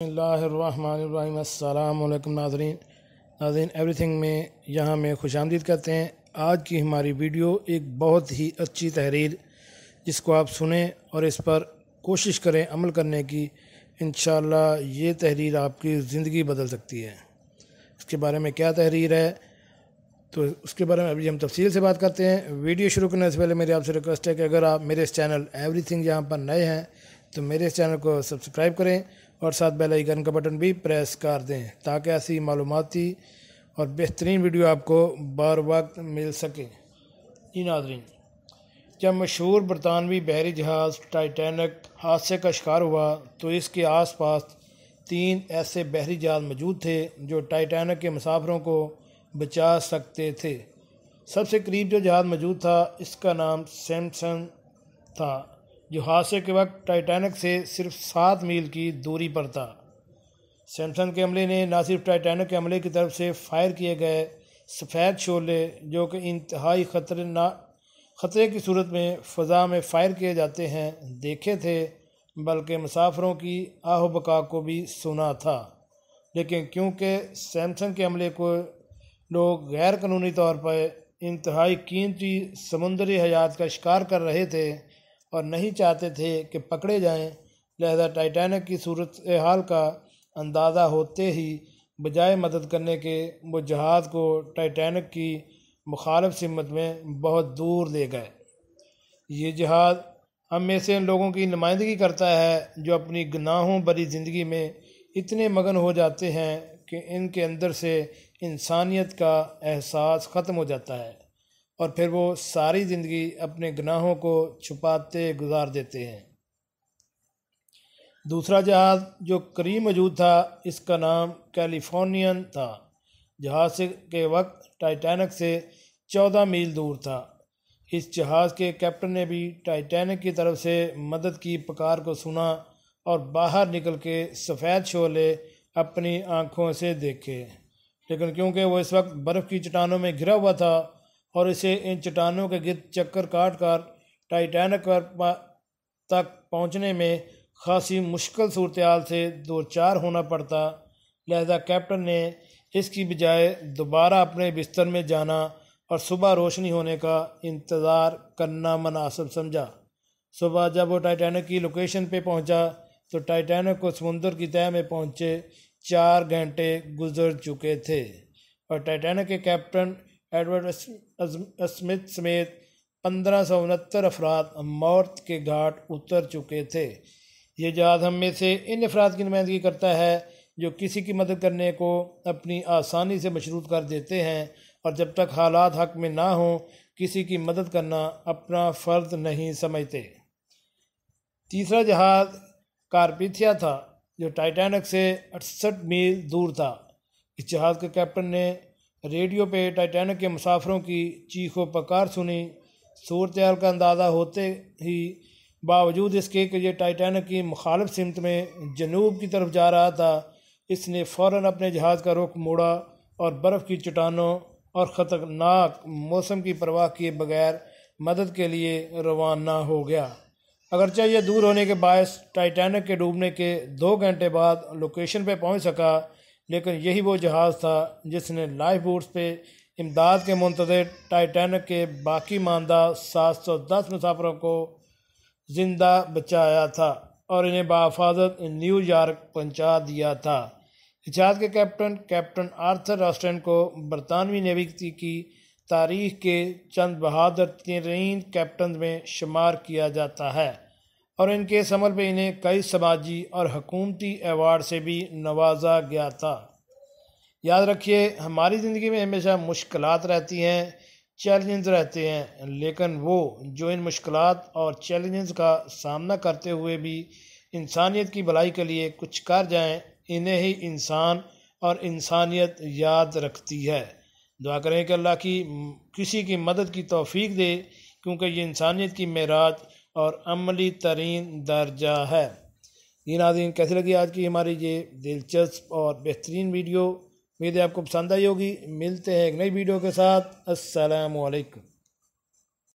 بسم اللہ الرحمن الرحیم۔ السلام علیکم ناظرین ایوری تھنگ میں یہاں میں خوش آمدید کرتے ہیں۔ آج کی ہماری ویڈیو ایک بہت ہی اچھی تحریر جس کو آپ سنیں اور اس پر کوشش کریں عمل کرنے کی، انشاءاللہ یہ تحریر آپ کی زندگی بدل سکتی ہے۔ اس کے بارے میں کیا تحریر ہے تو اس کے بارے میں ابھی ہم تفصیل سے بات کرتے ہیں۔ ویڈیو شروع کرنے سے پہلے میری آپ سے ریکویسٹ ہے کہ اگر آپ میرے اس چینل ایوری تھنگ یہاں پر نئے ہیں تو میرے اس چینل کو سبسکرائب کریں اور ساتھ بیل آئیکن کا بٹن بھی پریس کر دیں تاکہ ایسی معلوماتی اور بہترین ویڈیو آپ کو بار وقت مل سکے۔ ناظرین، جب مشہور برطانوی بحری جہاز ٹائٹینک حادثے کا شکار ہوا تو اس کے آس پاس 3 ایسے بحری جہاز موجود تھے جو ٹائٹینک کے مسافروں کو بچا سکتے تھے۔ سب سے قریب جو جہاز موجود تھا اس کا نام سیمپسن تھا، جو حادثے کے وقت ٹائٹینک سے صرف 7 میل کی دوری پر تھا۔ سیمپسن کے عملے نے نہ صرف ٹائٹینک کے عملے کی طرف سے فائر کیے گئے سفید شعلے جو کہ انتہائی خطرے کی صورت میں فضا میں فائر کیے جاتے ہیں دیکھے تھے، بلکہ مسافروں کی آہ و بکا کو بھی سنا تھا۔ لیکن کیونکہ سیمپسن کے عملے کو لوگ غیر قانونی طور پر انتہائی قیمتی سمندری حیات کا شکار کر رہے تھے اور نہیں چاہتے تھے کہ پکڑے جائیں، لہذا ٹائٹینک کی صورتحال کا اندازہ ہوتے ہی بجائے مدد کرنے کے وہ جہاز کو ٹائٹینک کی مخالف سمت میں بہت دور لے گئے۔ یہ جہاز ہم میں سے ان لوگوں کی نمائندگی کرتا ہے جو اپنی گناہوں بری زندگی میں اتنے مگن ہو جاتے ہیں کہ ان کے اندر سے انسانیت کا احساس ختم ہو جاتا ہے اور پھر وہ ساری زندگی اپنے گناہوں کو چھپاتے گزار دیتے ہیں۔ دوسرا جہاز جو قریب موجود تھا اس کا نام کیلیفورنین تھا۔ جہاز کے وقت ٹائٹینک سے 14 میل دور تھا۔ اس جہاز کے کیپٹن نے بھی ٹائٹینک کی طرف سے مدد کی پکار کو سنا اور باہر نکل کے سفید شعلے اپنی آنکھوں سے دیکھے، لیکن کیونکہ وہ اس وقت برف کی چٹانوں میں گھرا ہوا تھا اور اسے ان چٹانوں کے گرد چکر کاٹ کر ٹائٹینک تک پہنچنے میں خاصی مشکل صورتحال سے دوچار ہونا پڑتا، لہذا کیپٹن نے اس کی بجائے دوبارہ اپنے بستر میں جانا اور صبح روشنی ہونے کا انتظار کرنا مناسب سمجھا۔ صبح جب وہ ٹائٹینک کی لوکیشن پہ پہنچا تو ٹائٹینک کو سمندر کی تہہ میں پہنچے 4 گھنٹے گزر چکے تھے اور ٹائٹینک کے کیپٹن ایڈورڈ اسمتھ سمیت 1569 افراد موت کے گھاٹ اتر چکے تھے۔ یہ جہاز ہم میں سے ان افراد کی نمائندگی کرتا ہے جو کسی کی مدد کرنے کو اپنی آسانی سے مشروط کر دیتے ہیں اور جب تک حالات حق میں نہ ہوں کسی کی مدد کرنا اپنا فرض نہیں سمجھتے۔ تیسرا جہاز کارپیتھیا تھا جو ٹائٹینک سے 68 میل دور تھا۔ اس جہاز کے کیپٹن نے ریڈیو پہ ٹائٹینک کے مسافروں کی چیخ و پکار سنی۔ صورتحال کا اندازہ ہوتے ہی باوجود اس کے کہ یہ ٹائٹینک کی مخالف سمت میں جنوب کی طرف جا رہا تھا، اس نے فوراً اپنے جہاز کا رخ موڑا اور برف کی چٹانوں اور خطرناک موسم کی پرواہ کیے بغیر مدد کے لیے روانہ ہو گیا۔ اگرچہ یہ دور ہونے کے باعث ٹائٹینک کے ڈوبنے کے 2 گھنٹے بعد لوکیشن پہ پہنچ سکا، لیکن یہی وہ جہاز تھا جس نے لائف بوٹس پہ امداد کے منتظر ٹائٹینک کے باقی ماندہ 710 مسافروں کو زندہ بچایا تھا اور انہیں بحفاظت نیو یارک پہنچا دیا تھا۔ جہاز کے کیپٹن آرتھر راسٹن کو برطانوی نیوی کی تاریخ کے چند بہادر ترین کیپٹنز میں شمار کیا جاتا ہے اور ان کے اس عمل پہ انہیں کئی سماجی اور حکومتی ایوارڈ سے بھی نوازا گیا تھا۔ یاد رکھیے، ہماری زندگی میں ہمیشہ مشکلات رہتی ہیں، چیلنجز رہتے ہیں، لیکن وہ جو ان مشکلات اور چیلنجز کا سامنا کرتے ہوئے بھی انسانیت کی بھلائی کے لیے کچھ کر جائیں، انہیں ہی انسان اور انسانیت یاد رکھتی ہے۔ دعا کریں کہ اللہ کسی کی مدد کی توفیق دے، کیونکہ یہ انسانیت کی معراج اور عملی ترین درجہ ہے۔ یہ ناظرین، کیسی لگی آج کی ہماری یہ دلچسپ اور بہترین ویڈیو؟ امید ہے آپ کو پسند آئی ہوگی۔ ملتے ہیں ایک نئی ویڈیو کے ساتھ۔ السلام علیکم۔